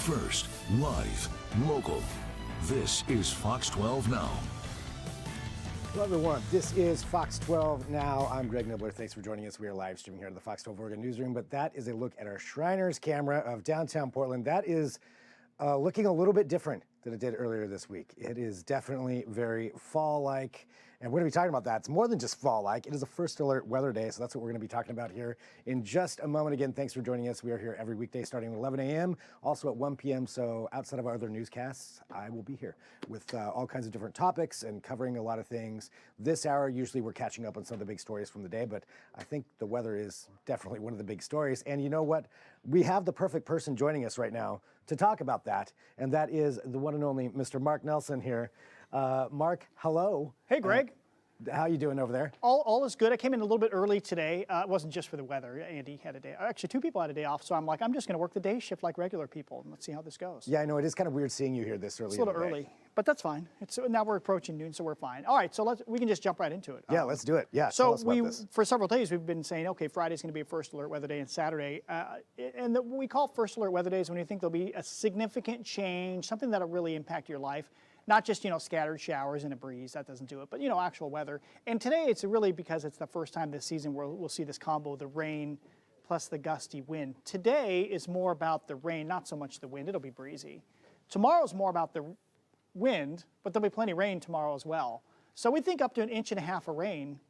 First, live, local. This is Fox 12 Now. Hello, everyone. This is Fox 12 Now. I'm Greg Nibbler. Thanks for joining us. We are live streaming here at the Fox 12 Oregon newsroom, but that is a look at our Shriners camera of downtown Portland. That is looking a little bit different than it did earlier this week. It is definitely very fall-like, and we're going to be talking about that. It's more than just fall-like. It is a first alert weather day, so that's what we're going to be talking about here in just a moment. Again, thanks for joining us. We are here every weekday starting at 11 a.m., also at 1 p.m., so outside of our other newscasts, I will be here with all kinds of different topics and covering a lot of things. This hour, usually we're catching up on some of the big stories from the day, but I think the weather is definitely one of the big stories. And you know what? We have the perfect person joining us right now to talk about that, and that is the one and only Mr. Mark Nelson here. Mark, hello. Hey, Greg. How you doing over there? All is good. I came in a little bit early today. It wasn't just for the weather. Andy had a day. Actually, two people had a day off, so I'm like, I'm just going to work the day shift like regular people, and let's see how this goes. Yeah, I know. It is kind of weird seeing you here this early. It's a little early, but that's fine. Now we're approaching noon, so we're fine. All right, so we can just jump right into it. Yeah, let's do it. Yeah, so tell us about this. For several days, we've been saying, okay, Friday's going to be a first alert weather day, and Saturday. And what we call first alert weather days when you think there'll be a significant change, something that'll really impact your life. Not just, scattered showers and a breeze, that doesn't do it, but, actual weather. And today it's really because it's the first time this season where we'll see this combo, the rain plus the gusty wind. Today is more about the rain, not so much the wind. It'll be breezy. Tomorrow's more about the wind, but there'll be plenty of rain tomorrow as well. So we think up to 1.5 inches of rain.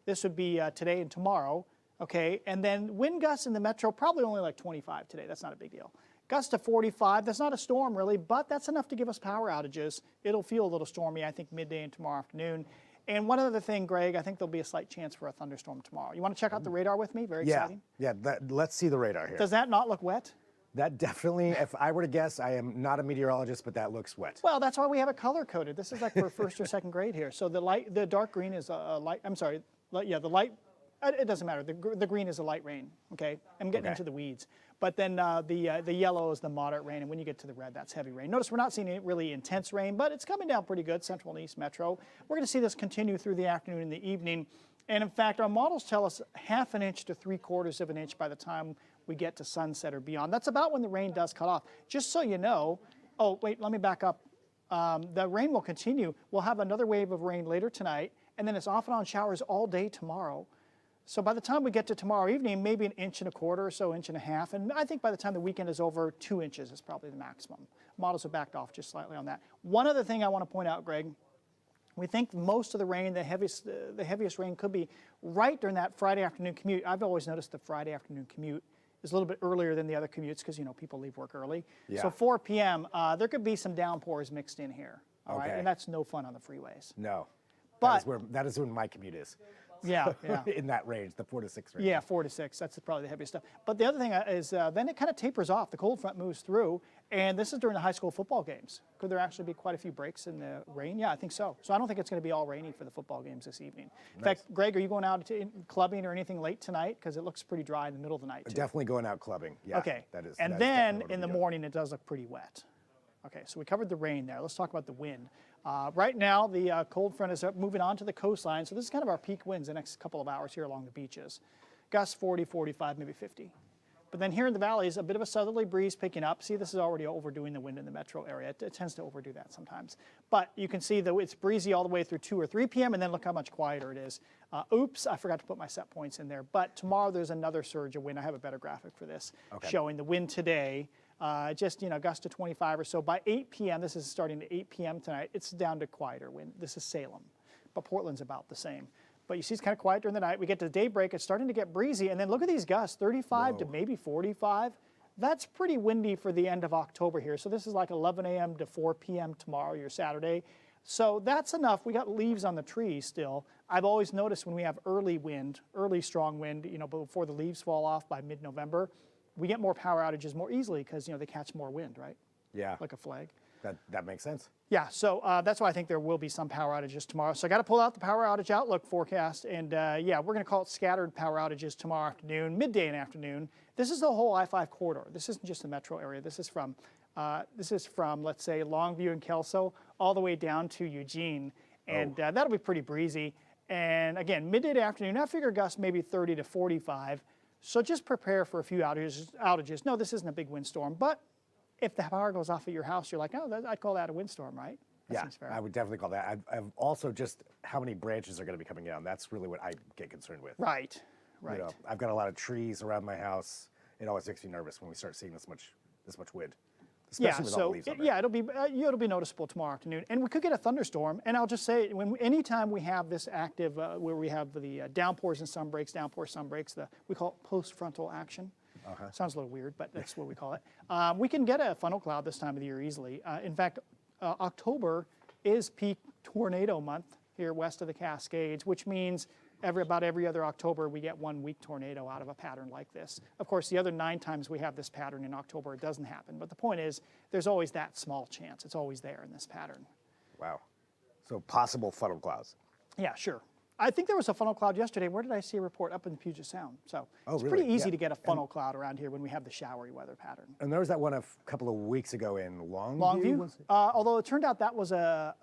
This would be today and tomorrow, okay? And then wind gusts in the metro, probably only like 25 today. That's not a big deal. Gust to 45, that's not a storm really, but that's enough to give us power outages. It'll feel a little stormy, I think, midday and tomorrow afternoon. And one other thing, Greg, I think there'll be a slight chance for a thunderstorm tomorrow. You want to check out the radar with me? Very exciting. Yeah, let's see the radar here. Does that not look wet? That definitely, if I were to guess, I am not a meteorologist, but that looks wet. Well, that's why we have it color-coded. This is like for first or second grade here. So the dark green is a light, the light, it doesn't matter. The green is a light rain, okay? I'm getting into the weeds. But then the yellow is the moderate rain, and when you get to the red, that's heavy rain. Notice we're not seeing any really intense rain, but it's coming down pretty good, central and east metro. We're going to see this continue through the afternoon and the evening. And in fact, our models tell us 1/2 inch to 3/4 inch by the time we get to sunset or beyond. That's about when the rain does cut off. Just so you know, oh, wait, let me back up. The rain will continue. We'll have another wave of rain later tonight, and then it's off and on showers all day tomorrow. So by the time we get to tomorrow evening, maybe 1.25 inches or so, 1.5 inches. And I think by the time the weekend is over, 2 inches is probably the maximum. Models have backed off just slightly on that. One other thing I want to point out, Greg, we think most of the rain, the heaviest rain could be right during that Friday afternoon commute. I've always noticed the Friday afternoon commute is a little bit earlier than the other commutes because, people leave work early. Yeah. So 4 p.m., there could be some downpours mixed in here. All right, and that's no fun on the freeways. No, but that is when my commute is. Yeah. In that range, the 4 to 6 range. Yeah, 4 to 6. That's probably the heaviest stuff. But the other thing is then it kind of tapers off. The cold front moves through, and this is during the high school football games. Could there actually be quite a few breaks in the rain? Yeah, I think so. So I don't think it's going to be all rainy for the football games this evening. In fact, Greg, are you going out to clubbing or anything late tonight? Because it looks pretty dry in the middle of the night, too. Definitely going out clubbing. Yeah. Okay. That is. And then in the morning, it does look pretty wet. Okay, so we covered the rain there. Let's talk about the wind. Right now, the cold front is moving on to the coastline, so this is kind of our peak winds the next couple of hours here along the beaches. Gusts 40, 45, maybe 50. But then here in the valleys, a bit of a southerly breeze picking up. See, this is already overdoing the wind in the metro area. It tends to overdo that sometimes. But you can see that it's breezy all the way through 2 or 3 p.m., and then look how much quieter it is. Oops, I forgot to put my set points in there. But tomorrow there's another surge of wind. I have a better graphic for this, showing the wind today. Gust to 25 or so. By 8 p.m., this is starting at 8 p.m. tonight, it's down to quieter wind. This is Salem, but Portland's about the same. But you see it's kind of quiet during the night. We get to daybreak, it's starting to get breezy, and then look at these gusts, 35 to maybe 45. That's pretty windy for the end of October here. So this is like 11 a.m. to 4 p.m. tomorrow, your Saturday. So that's enough. We got leaves on the trees still. I've always noticed when we have early wind, early strong wind, before the leaves fall off by mid-November, we get more power outages more easily because, they catch more wind, right? Yeah. Like a flag. That makes sense. Yeah, so that's why I think there will be some power outages tomorrow. So I got to pull out the power outage outlook forecast, and we're going to call it scattered power outages tomorrow afternoon, midday and afternoon. This is the whole I-5 corridor. This isn't just the metro area. This is from, let's say, Longview and Kelso all the way down to Eugene, and that'll be pretty breezy. And again, midday to afternoon, I figure gusts maybe 30 to 45. So just prepare for a few outages. No, this isn't a big windstorm, but if the power goes off at your house, you're like, oh, I'd call that a windstorm, right? That Yeah, seems fair. I would definitely call that. I've also just how many branches are going to be coming down. That's really what I get concerned with. Right, right. You know, I've got a lot of trees around my house. It always makes me nervous when we start seeing this much wind, especially Yeah, with all the so leaves on there. yeah, it'll be noticeable tomorrow afternoon, and we could get a thunderstorm. And I'll just say, anytime we have this active, where we have the downpours and sun breaks, we call it post-frontal action. Sounds a little weird, but that's what we call it. We can get a funnel cloud this time of the year easily. In fact, October is peak tornado month here west of the Cascades, which means about every other October we get 1 weak tornado out of a pattern like this. Of course, the other 9 times we have this pattern in October, it doesn't happen. But the point is, there's always that small chance. It's always there in this pattern. Wow. So possible funnel clouds. Yeah, sure. I think there was a funnel cloud yesterday. Where did I see a report? Up in the Puget Sound. So it's really? pretty easy Yeah. to get a funnel cloud around here when we have the showery weather pattern. And there was that one a couple of weeks ago in Longview. Longview, although it turned out that was a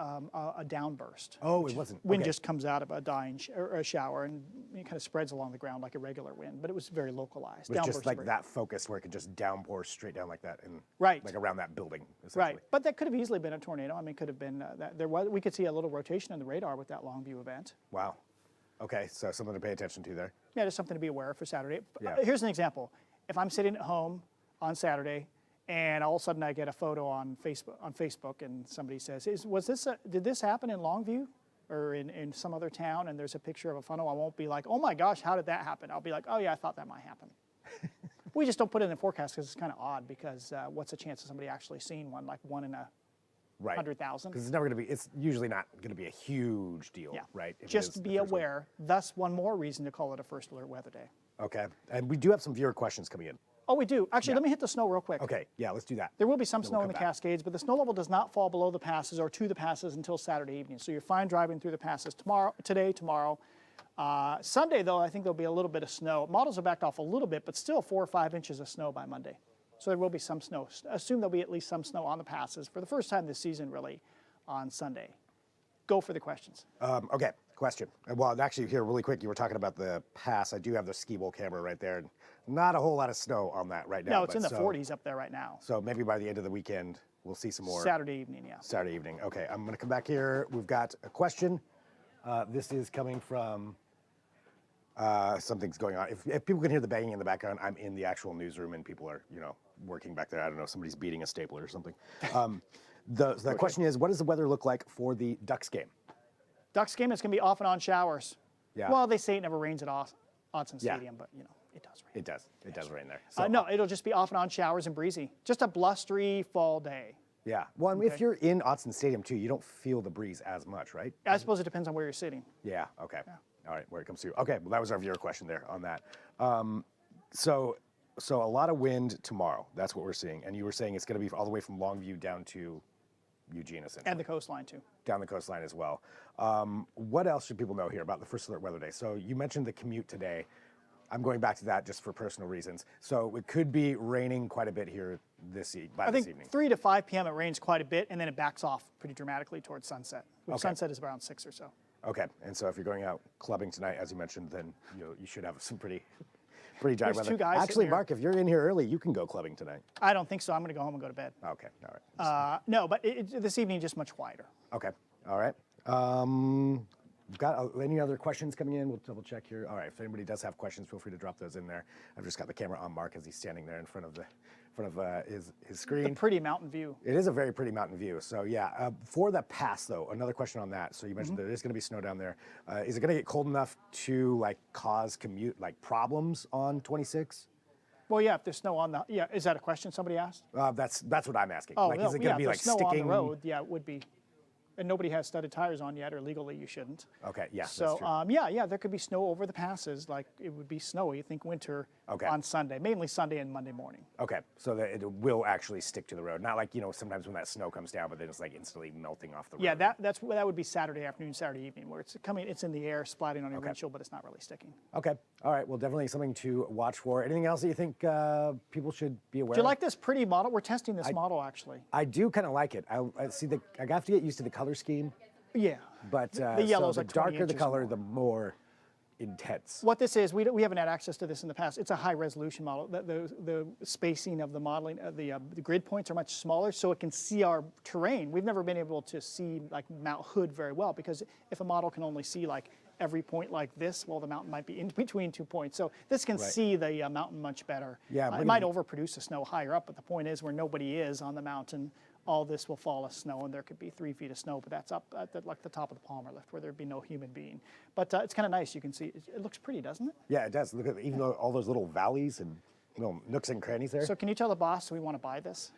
downburst. Oh, it wasn't. Wind Okay. just comes out of a dying or a shower and it kind of spreads along the ground like a regular wind, but it was very localized. It was Downbursts just like are very- that focus where it could just downpour straight down like that, and Right. like around that building. Essentially. Right, but that could have easily been a tornado. I mean, it could have been we could see a little rotation in the radar with that Longview event. Wow. Okay, so something to pay attention to there. Yeah, just something to be aware of for Saturday. Yeah. Here's an example. If I'm sitting at home on Saturday, and all of a sudden I get a photo on Facebook, and somebody says, "Did this happen in Longview or in some other town?" And there's a picture of a funnel. I won't be like, "Oh my gosh, how did that happen?" I'll be like, "Oh yeah, I thought that might happen." We just don't put it in the forecast because it's kind of odd. Because what's the chance of somebody actually seeing one, like 1 in a Right. 100,000? Because it's never going to be. It's usually not going to be a huge deal, Yeah. right? If it Just is be the first one. aware. Thus, one more reason to call it a first alert weather day. Okay, and we do have some viewer questions coming in. Oh, we do. Actually, let me hit the snow real quick. Okay, yeah, let's do that. There will be some Then snow we'll in the come back. Cascades, but the snow level does not fall below the passes or to the passes until Saturday evening. So you're fine driving through the passes today, tomorrow. Sunday, though, I think there'll be a little bit of snow. Models are backed off a little bit, but still 4 or 5 inches of snow by Monday. So there will be some snow. Assume there'll be at least some snow on the passes for the first time this season, really, on Sunday. Go for the questions. Okay, question. Well, actually, here, really quick, you were talking about the pass. I do have the ski bowl camera right there. Not a whole lot of snow on that right now. No, it's in the 40s up there right now. So maybe by the end of the weekend, we'll see some more. Saturday evening, yeah. Saturday evening. Okay, I'm going to come back here. We've got a question. This is coming from something's going on. If people can hear the banging in the background, I'm in the actual newsroom and people are, working back there. I don't know, somebody's beating a stapler or something. The question is, what does the weather look like for the Ducks game? Ducks game, it's going to be off and on showers. Yeah. Well, they say it never rains at Autzen Yeah. Stadium, but, it does rain. It does. It does rain there. So, No, it'll just be off and on showers and breezy. Just a blustery fall day. yeah. Well, if you're in Autzen Stadium too, you don't feel the breeze as much, right? I suppose it depends on where you're sitting. Yeah. Okay. All right. Where it comes through. Okay. Well, that was our viewer question there on that. So a lot of wind tomorrow. That's what we're seeing. And you were saying it's going to be all the way from Longview down to Eugene, essentially. And the coastline, too. Down the coastline as well. What else should people know here about the First Alert Weather Day? So you mentioned the commute today. I'm going back to that just for personal reasons. So it could be raining quite a bit here this evening. I think 3 to 5 p.m. it rains quite a bit, and then it backs off pretty dramatically towards sunset. Sunset is around 6 or so. Okay, and so if you're going out clubbing tonight, as you mentioned, then you should have some pretty dry There's weather. 2 guys sitting Actually, here. Mark, if you're in here early, you can go clubbing tonight. I don't think so. I'm going to go home and go to bed. Okay, all right. No, but this evening just much quieter. Okay, all right. We've got any other questions coming in? We'll double check here. All right, if anybody does have questions, feel free to drop those in there. I've just got the camera on Mark as he's standing there in front of his screen. The pretty mountain view. It is a very pretty mountain view. So yeah, for the pass though, another question on that. So you mentioned there is going to be snow down there. Is it going to get cold enough to cause commute problems on 26? Well, yeah, if there's snow on the, is that a question somebody asked? That's what I'm asking. Oh, is it going to yeah, be if like there's snow sticking? on the road, yeah, it would be. And nobody has studded tires on yet, or legally you shouldn't. Okay, yeah, So, that's true. yeah, there could be snow over the passes, like it would be snowy, I think winter Okay. on Sunday, mainly Sunday and Monday morning. Okay, so that it will actually stick to the road, not like sometimes when that snow comes down, but then it's instantly melting off the road. Yeah, that would be Saturday afternoon, Saturday evening, where it's in the air, splatting on your windshield, but it's not really sticking. Okay, all right. Well, definitely something to watch for. Anything else that you think people should be aware of? Do you like this pretty model? We're testing this model actually. I do kind of like it. I see I have to get used to the color scheme, Yeah. but The yellow's so like the 20 darker the inches color, more. the more intense. What this is, we haven't had access to this in the past. It's a high resolution model. The spacing of the modeling, the grid points are much smaller, so it can see our terrain. We've never been able to see like Mount Hood very well, because if a model can only see like every point like this, well, the mountain might be in between 2 points. So this can see the mountain much better. Yeah, it might overproduce the snow higher up, but the point is where nobody is on the mountain, all this will fall as snow, and there could be 3 feet of snow, but that's up at like the top of the Palmer Lift where there'd be no human being. But it's kind of nice. You can see it looks pretty, doesn't it? Yeah, it does. Look at even though all those little valleys and little nooks and crannies there. So can you tell the boss we want to buy this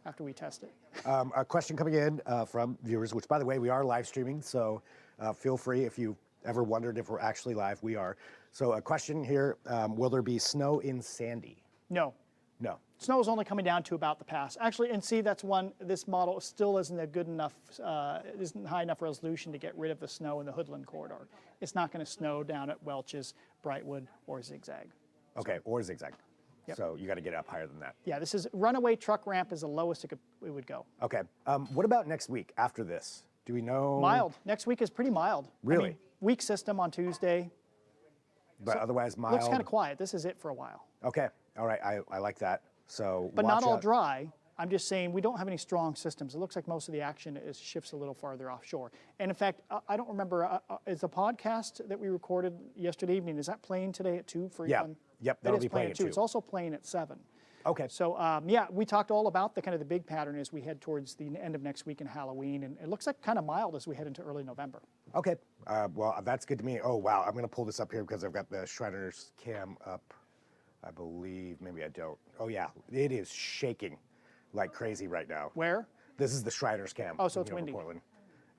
after we test it? A question coming in from viewers, which by the way, we are live streaming, so feel free if you ever wondered if we're actually live, we are. So a question here, will there be snow in Sandy? No. No. Snow is only coming down to about the pass. Actually, and see, that's one, this model still isn't a good enough, isn't high enough resolution to get rid of the snow in the Hoodland corridor. It's not going to snow down at Welch's, Brightwood, or Zigzag. Okay, or zigzag. Yep. So you got to get up higher than that. Yeah, this is, runaway truck ramp is the lowest it would go. Okay, what about next week after this? Do we know? Mild. Next week is pretty mild. Really? I mean, weak system on Tuesday. But otherwise mild? Looks kind of quiet. This is it for a while. Okay, all right, I like that. So But watch not all out. dry. I'm just saying we don't have any strong systems. It looks like most of the action shifts a little farther offshore. And in fact, I don't remember, is the podcast that we recorded yesterday evening, is that playing today at 2 for Yeah, everyone? yep, It that'll is be playing at 2. It's also playing at 7. Okay. So yeah, we talked all about the kind of the big pattern as we head towards the end of next week and Halloween, and it looks like kind of mild as we head into early November. Okay, well, that's good to me. Oh, wow, I'm going to pull this up here because I've got the Shriner's cam up, I believe. Maybe I don't. Oh, yeah, it is shaking like crazy right now. Where? This is the Shriner's cam. Oh, so it's over windy. Portland.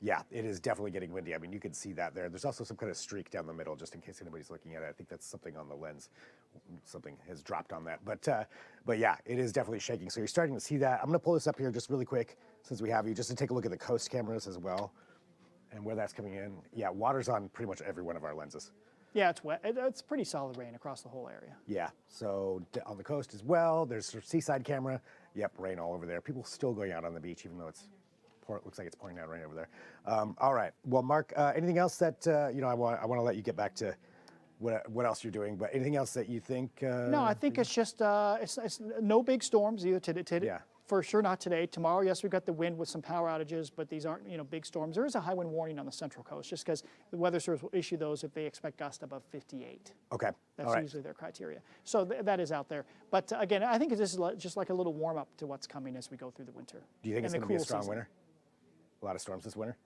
Yeah, it is definitely getting windy. I mean, you can see that there. There's also some kind of streak down the middle, just in case anybody's looking at it. I think that's something on the lens. Something has dropped on that. But yeah, it is definitely shaking. So you're starting to see that. I'm going to pull this up here just really quick, since we have you, just to take a look at the coast cameras as well, and where that's coming in. Yeah, water's on pretty much every one of our lenses. Yeah, it's wet. It's pretty solid rain across the whole area. Yeah, so on the coast as well, there's a seaside camera. Yep, rain all over there. People still going out on the beach, even though it's looks like it's pouring down rain over there. All right. Well, Mark, anything else that I want to let you get back to what else you're doing, but anything else that you think? No, I think it's just it's no big storms either today. Yeah. For sure, not today. Tomorrow, yes, we've got the wind with some power outages, but these aren't big storms. There is a high wind warning on the Central Coast, just because the weather service will issue those if they expect gusts above 58. Okay. That's all right. usually their criteria. So that is out there. But again, I think this is just like a little warm up to what's coming as we go through the winter. Do you think it's and going to be a cool strong season. winter? A lot of storms this winter?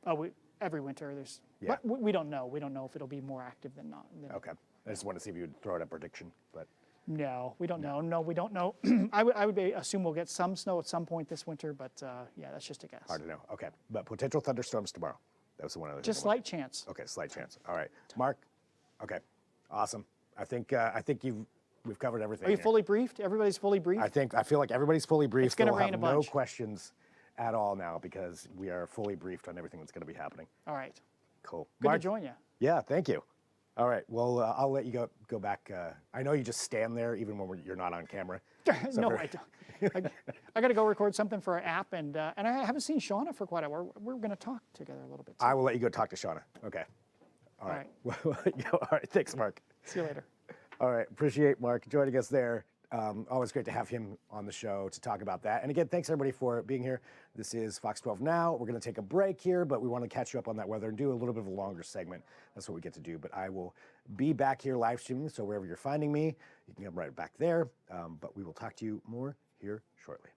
Oh, every winter there's. Yeah. But we don't know. We don't know if it'll be more active than not. Okay. I just want to see if you would throw out a prediction, but. No, we don't know. No, we don't know. I would assume we'll get some snow at some point this winter, but yeah, that's just a guess. Hard to know. Okay. But potential thunderstorms tomorrow. That was the one other thing. Just slight chance. Okay, slight chance. All right. Mark? Okay. Awesome. I think we've covered everything. Are you here. fully briefed? Everybody's fully briefed? I feel like everybody's fully briefed. It's gonna We'll rain have a bunch. no questions at all now because we are fully briefed on everything that's going to be happening. All right. Cool. Good Mark? to join you. Yeah, thank you. All right. Well, I'll let you go back. I know you just stand there even when you're not on camera. No, I don't. I got to go record something for our app, and I haven't seen Shauna for quite a while. We're going to talk together a little bit. I will let you go talk to Shauna. Okay. All right. All right. Thanks, Mark. See you later. All right. Appreciate Mark joining us there. Always great to have him on the show to talk about that. And again, thanks everybody for being here. This is Fox 12 Now. We're going to take a break here, but we want to catch you up on that weather and do a little bit of a longer segment. That's what we get to do. But I will be back here live streaming, so wherever you're finding me, you can come right back there. But we will talk to you more here shortly.